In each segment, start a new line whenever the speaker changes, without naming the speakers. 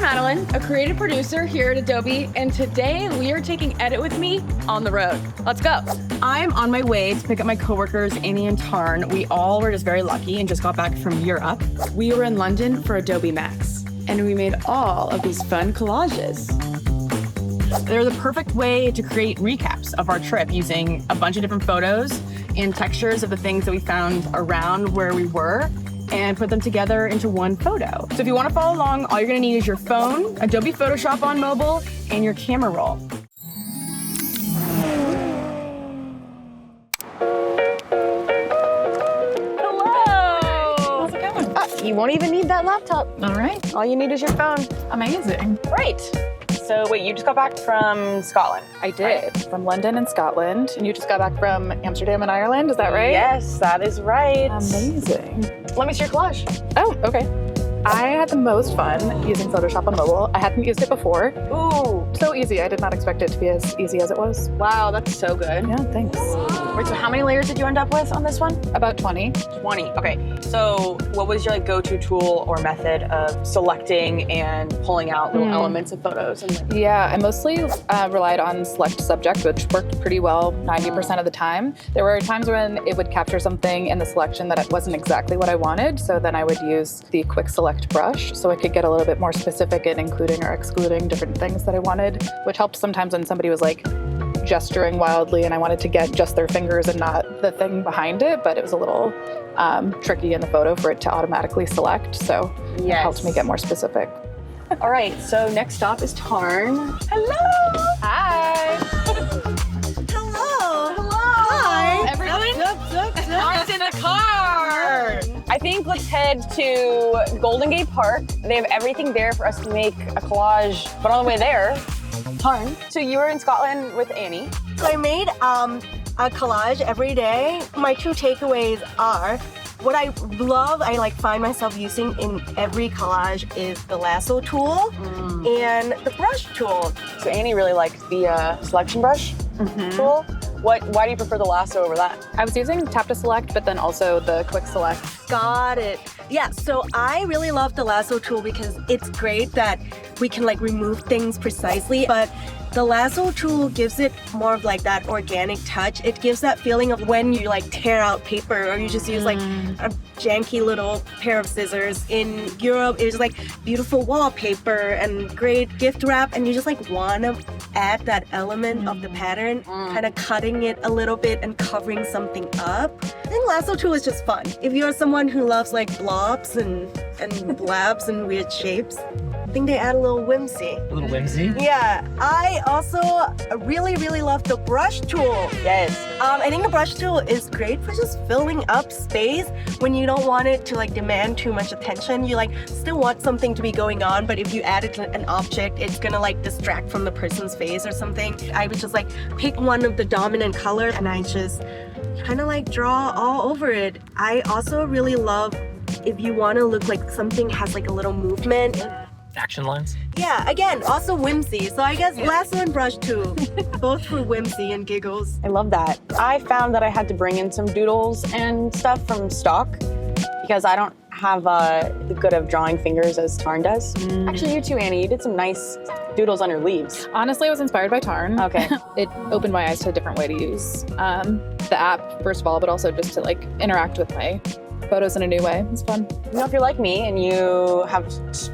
Madeleine, a creative producer here at Adobe, and today we are taking Edit with me on the road. Let's go. I'm on my way to pick up my coworkers, Annie and Tarn. We all were just very lucky and just got back from Europe. We were in London for Adobe Max, and we made all of these fun collages. They're the perfect way to create recaps of our trip using a bunch of different photos and textures of the things that we found around where we were, and put them together into one photo. So if you want to follow along, all you're going to need is your phone, Adobe Photoshop on mobile, and your camera roll.
Hello! How's it going?
You won't even need that laptop.
All right.
All you need is your phone.
Amazing.
Right. So wait, you just got back from Scotland?
I did. From London and Scotland. And you just got back from Amsterdam and Ireland, is that right?
Yes, that is right.
Amazing.
Let me see your collage.
Oh, okay. I had the most fun using Photoshop on mobile. I hadn't used it before.
Ooh.
So easy. I did not expect it to be as easy as it was.
Wow, that's so good.
Yeah, thanks.
Wait, so how many layers did you end up with on this one?
About 20.
20, okay. So what was your go-to tool or method of selecting and pulling out little elements of photos? And
Yeah, I mostly relied on select subject, which worked pretty well 90% of the time. There were times when it would capture something in the selection that it wasn't exactly what I wanted, so then I would use the quick select brush so I could get a little bit more specific in including or excluding different things that I wanted, which helped sometimes when somebody was like gesturing wildly and I wanted to get just their fingers and not the thing behind it, but it was a little tricky in the photo for it to automatically select, so it helped me get more specific.
All right, so next stop is Tarn. Hello!
Hi!
Hello.
Hello!
Hi.
Everyone? Tarn's in a car! I think let's head to Golden Gate Park. They have everything there for us to make a collage, but on the way there, Tarn. So you were in Scotland with Annie.
So I made a collage every day. My two takeaways are, what I love, I like find myself using in every collage is the lasso tool and the brush tool.
So Annie really liked the selection brush tool. Why do you prefer the lasso over that?
I was using tap to select, but then also the quick select.
Got it. Yeah, so I really love the lasso tool because it's great that we can like remove things precisely, but the lasso tool gives it more of like that organic touch. It gives that feeling of when you like tear out paper or you just use like a janky little pair of scissors. In Europe, it was like beautiful wallpaper and great gift wrap, and you just like want to add that element of the pattern, kind of cutting it a little bit and covering something up. I think lasso tool is just fun. If you're someone who loves like blobs and blabs and weird shapes, I think they add a little whimsy.
A little whimsy?
Yeah, I also really love the brush tool.
Yes.
I think the brush tool is great for just filling up space when you don't want it to like demand too much attention. You like still want something to be going on, but if you add it to an object, it's gonna like distract from the person's face or something. I would just like pick one of the dominant color and I just kind of like draw all over it. I also really love if you want to look like something has like a little movement.
Action lines?
Yeah, again, also whimsy. So I guess lasso and brush too, both for whimsy and giggles.
I love that. I found that I had to bring in some doodles and stuff from stock because I don't have the good of drawing fingers as Tarn does. Actually, you too, Annie. You did some nice doodles on your leaves.
Honestly, I was inspired by Tarn.
Okay.
It opened my eyes to a different way to use the app, first of all, but also just to like interact with my photos in a new way. It's fun.
You know, if you're like me and you have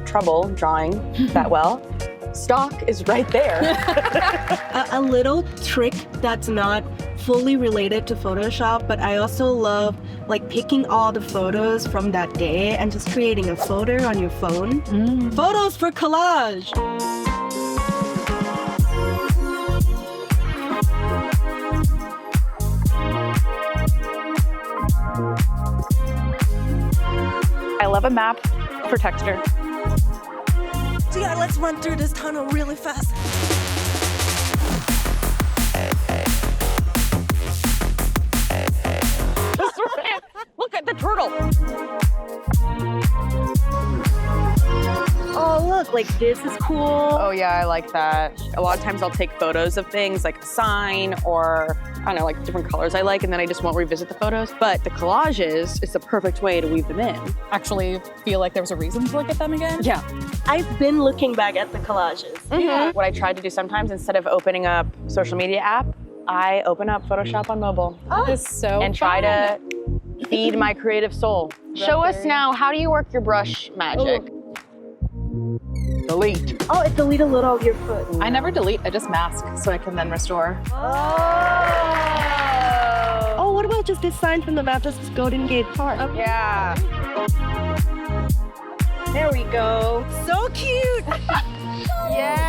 trouble drawing that well, stock is right there.
A little trick that's not fully related to Photoshop, but I also love like picking all the photos from that day and just creating a folder on your phone. Photos for collage.
I love a map for texture.
So yeah, let's run through this tunnel really fast.
Look at the turtle.
Oh, look, like this is cool.
Oh yeah, I like that. A lot of times I'll take photos of things like a sign or, I don't know, like different colors I like, and then I just won't revisit the photos. But the collages is the perfect way to weave them in.
Actually feel like there was a reason to look at them again.
Yeah.
I've been looking back at the collages.
What I tried to do sometimes, instead of opening up social media app, I open up Photoshop on mobile.
That is so
and try to feed my creative soul. Show us now, how do you work your brush magic? Delete.
Oh, it deleted a little of your foot.
I never delete, I just mask so I can then restore.
Oh, what about just this sign from the map? This is Golden Gate Park.
Yeah.
There we go. So cute.
Yeah.